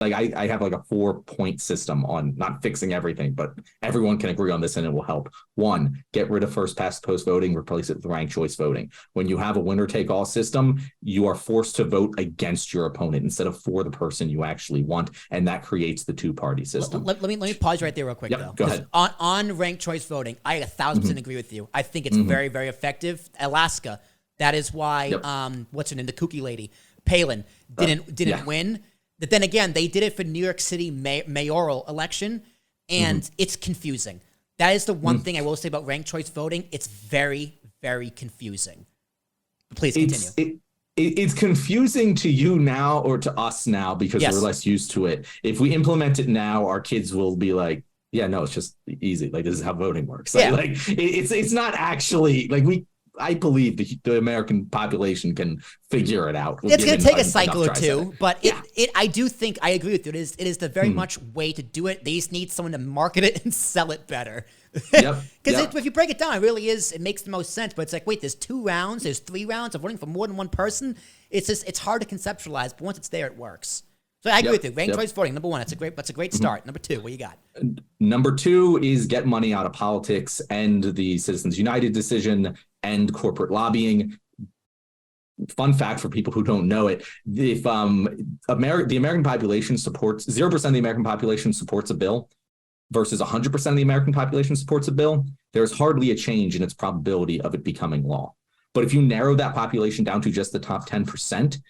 like I have like a 4-point system on not fixing everything, but everyone can agree on this and it will help. 1, get rid of first past post voting, replace it with ranked choice voting. When you have a winner take all system, you are forced to vote against your opponent instead of for the person you actually want, and that creates the two-party system. Let me pause right there real quick, though. Go ahead. On ranked choice voting, I 1,000% agree with you. I think it's very, very effective. Alaska, that is why what's her name, the kooky lady, Palin, didn't win. But then again, they did it for New York City mayoral election, and it's confusing. That is the one thing I will say about ranked choice voting. It's very, very confusing. Please continue. It's confusing to you now or to us now because we're less used to it. If we implement it now, our kids will be like, yeah, no, it's just easy. Like, this is how voting works. Like it's not actually like I believe the American population can figure it out. It's going to take a cycle or two, but I do think I agree with you. It is the very much way to do it. They just need someone to market it and sell it better. Because if you break it down, it makes the most sense. But it's like, wait, there's 2 rounds, there's 3 rounds of voting for more than one person. It's hard to conceptualize, but once it's there, it works. So I agree with you. Ranked choice voting, number 1, that's a great start. Number 2, what you got? Number 2 is get money out of politics, end the Citizens United decision, end corporate lobbying. Fun fact for people who don't know it: if the American population supports 0% of the American population supports a bill versus 100% of the American population supports a bill, there's hardly a change in its probability of it becoming law. But if you narrow that population down to just the top 10%,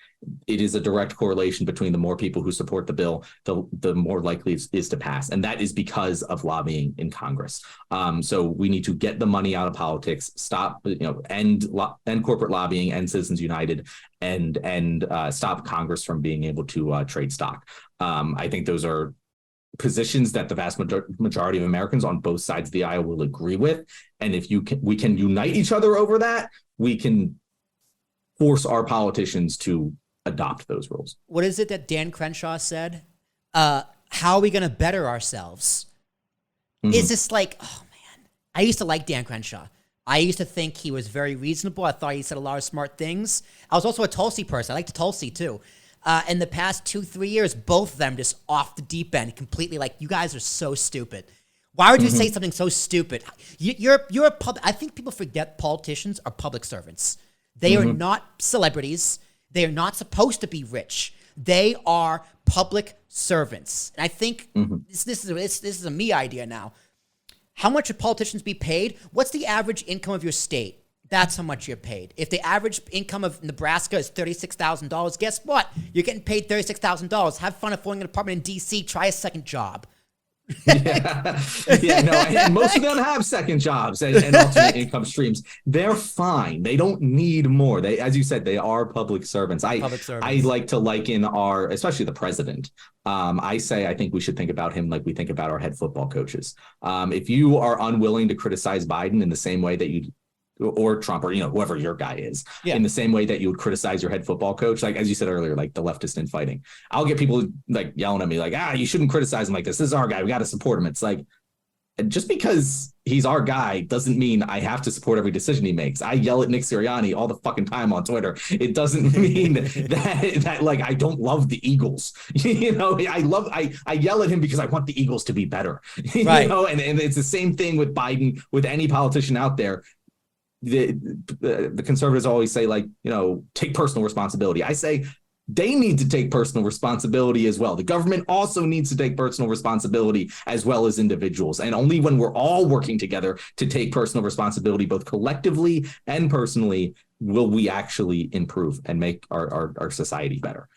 it is a direct correlation between the more people who support the bill, the more likely it is to pass. And that is because of lobbying in Congress. So we need to get the money out of politics, stop, end corporate lobbying, end Citizens United, and stop Congress from being able to trade stock. I think those are positions that the vast majority of Americans on both sides of the aisle will agree with. And if we can unite each other over that, we can force our politicians to adopt those rules. What is it that Dan Crenshaw said? How are we going to better ourselves? It's just like, oh man, I used to like Dan Crenshaw. I used to think he was very reasonable. I thought he said a lot of smart things. I was also a Tulsi person. I liked Tulsi too. In the past 2-3 years, both of them just off the deep end, completely like, you guys are so stupid. Why would you say something so stupid? You're a public. I think people forget politicians are public servants. They are not celebrities. They are not supposed to be rich. They are public servants. And I think this is a me idea now. How much should politicians be paid? What's the average income of your state? That's how much you're paid. If the average income of Nebraska is $36,000, guess what? You're getting paid $36,000. Have fun affording an apartment in D.C. Try a second job. And most of them have second jobs and alternate income streams. They're fine. They don't need more. They, as you said, they are public servants. I like to liken especially the president. I think we should think about him like we think about our head football coaches. If you are unwilling to criticize Biden in the same way that you or Trump or whoever your guy is, in the same way that you would criticize your head football coach, like as you said earlier, like the leftist infighting. I'll get people like yelling at me like, you shouldn't criticize him like this. This is our guy. We got to support him. It's like, just because he's our guy doesn't mean I have to support every decision he makes. I yell at Nick Sirianni all the fucking time on Twitter. It doesn't mean that like I don't love the Eagles. I yell at him because I want the Eagles to be better. Right. And it's the same thing with Biden, with any politician out there. The conservatives always say, like, take personal responsibility. I say they need to take personal responsibility as well. The government also needs to take personal responsibility as well as individuals. And only when we're all working together to take personal responsibility, both collectively and personally, will we actually improve and make our society better.